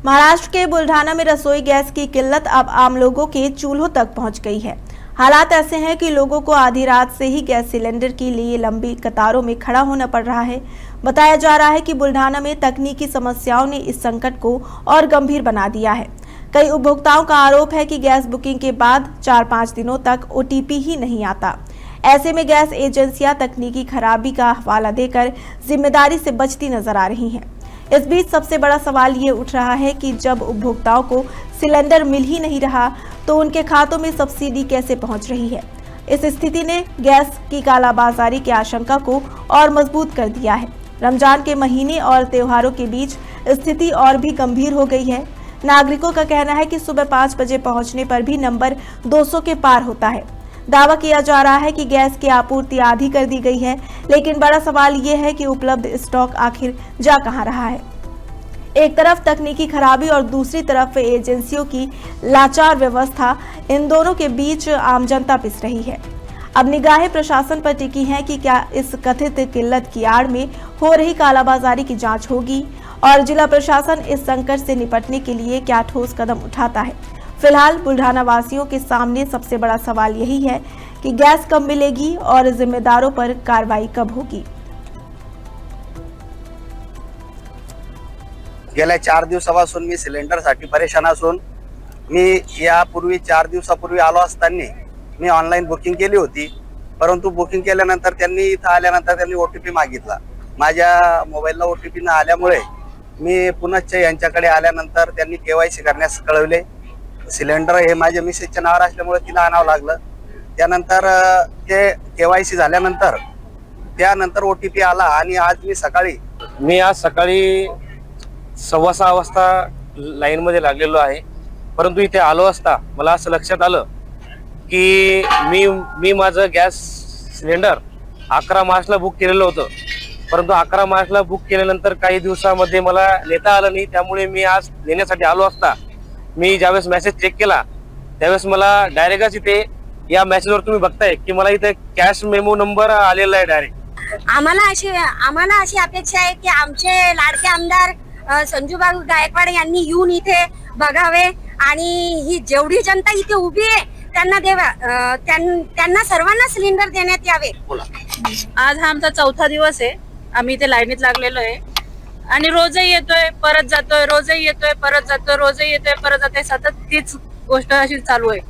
महाराष्ट्र के बुल्ढाना में रसोई गैस की किल्लत अब आम लोगों के चूल्हों तक पहुंच गई है। हालात ऐसे हैं कि लोगों को आधी रात से ही गैस सिलेंडर के लिए लंबी कतारों में खड़ा होना पड़ रहा है। बताया जा रहा है कि बुल्ढाना में तकनीकी समस्याओं ने इस संकट को और गंभीर बना दिया है। कई उपभोक्ताओं का आरोप है कि गैस बुकिंग के बाद 4-5 दिनों तक OTP ही नहीं आता। ऐसे में गैस एजेंसियां तकनीकी खराबी का हवाला देकर जिम्मेदारी से बचती नजर आ रही हैं। इस बीच सबसे बड़ा सवाल ये उठ रहा है कि जब उपभोक्ताओं को सिलेंडर मिल ही नहीं रहा तो उनके खातों में सब्सिडी कैसे पहुंच रही है। इस स्थिति ने गैस की कालाबाजारी की आशंका को और मजबूत कर दिया है। रमजान के महीने और त्योहारों के बीच स्थिति और भी गंभीर हो गई है। नागरिकों का कहना है कि सुबह 5 बजे पहुंचने पर भी नंबर 200 के पार होता है। दावा किया जा रहा है कि गैस की आपूर्ति आधी कर दी गई है, लेकिन बड़ा सवाल ये है कि उपलब्ध स्टॉक आखिर जा कहां रहा है। एक तरफ तकनीकी खराबी और दूसरी तरफ एजेंसियों की लाचार व्यवस्था, इन दोनों के बीच आम जनता पिस रही है। अब निगाहें प्रशासन पर टिकी हैं कि क्या इस कथित किल्लत की आड़ में हो रही कालाबाजारी की जांच होगी और जिला प्रशासन इस संकट से निपटने के लिए क्या ठोस कदम उठाता है। फिलहाल बुल्ढाना वासियों के सामने सबसे बड़ा सवाल यही है कि गैस कब मिलेगी और जिम्मेदारों पर कार्रवाई कब होगी। गेल्या 4 दिवसापासून मी सिलेंडरसाठी परेशान असून मी यापूर्वी 4 दिवसापूर्वी आलो असताना मी ऑनलाईन बुकिंग केली होती, परंतु बुकिंग केल्यानंतर त्यांनी इथं आल्यानंतर त्यांनी OTP मागितला। माझ्या मोबाईलला OTP न आल्यामुळे मी पुनश्च यांच्याकडे आल्यानंतर त्यांनी KYC करण्यास कळवले। सिलेंडर हे माझ्या मिसेसच्या नावावर असल्यामुळे तिला आणावं लागलं। त्यानंतर ते KYC झाल्यानंतर OTP आला आणि आज मी सकाळी 6:15 वाजता लाईन मध्ये लागलेलो आहे, परंतु इथे आलो असता मला असं लक्षात आलं की मी माझं गॅस सिलेंडर 11 मार्चला बुक केलेलं होतं, परंतु 11 मार्चला बुक केल्यानंतर काही दिवसामध्ये मला नेता आलं नाही। त्यामुळे मी आज नेण्यासाठी आलो असता मी ज्यावेळेस मेसेज चेक केला त्यावेळेस मला डायरेक्टच इथे या मेसेजवर तुम्ही बघताय की मला इथे कॅश मेमो नंबर आलेला आहे डायरेक्ट। आम्हाला अशी अपेक्षा आहे की आमचे लाडके आमदार संजूबाबू गायकवाड यांनी येऊन इथे बघावे आणि ही जेवढी जनता इथे उभी आहे त्यांना सर्वांना सिलेंडर देण्यात यावे। आज हा आमचा 4था दिवस आहे। आम्ही इथे लाईनीत लागलेलो आहे आणि रोजही येतोय परत जातोय, रोजही येतोय परत जातोय, रोजही येतोय परत जातोय, सतत तीच गोष्ट अशी चालू आहे।